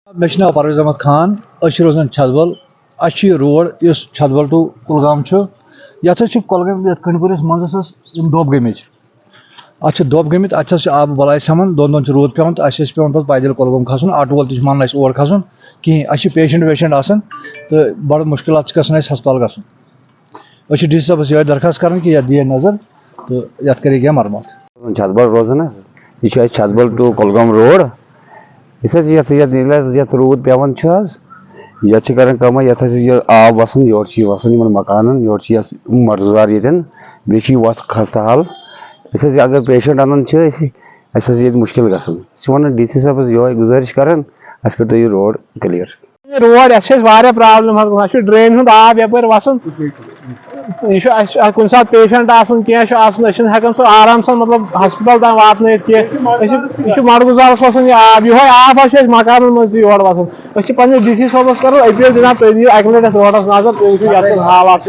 मे परवेज अहमद खान रोजान छतबल रोड इस छतबल टू कुलगाम ये कुलगाम कंडपुरस मज दोब गमित अत दोब गमित अत आब बलाय समन दोन रूद पे पे पैदल कुलगाम खसन आटो वोल मान और खसन कहें पेशेंट वेशेंट आसान तो बड़ मुश्किल गसन हस्पताल गसन डी सी साहबस ये दरखास्त कर कि दिए नजर तो ये कर मरम्मत छतबल रोजान यह छतबल टू कुलगाम रोड ये रूद पेवान ये कम ये आब वसान योर वसान मकान योर मर्दार बे वत खस्ताहाल अगर पेशेंट अनान मुश्किल गसान वन डी सी साहबस ये गुजारिश कर कर यह road clear road problem drain हूं आब यप वसान कुछ सात पेशेंट हेकान सह आराम सान मतलब हस्पताल तक वात कह मडगुजारस वसान आब ये आब मकान मज योर वसान पे डी सी साहबस कर अपील जनाब तुम दियो अक लटि रोडस नजर तुम हालात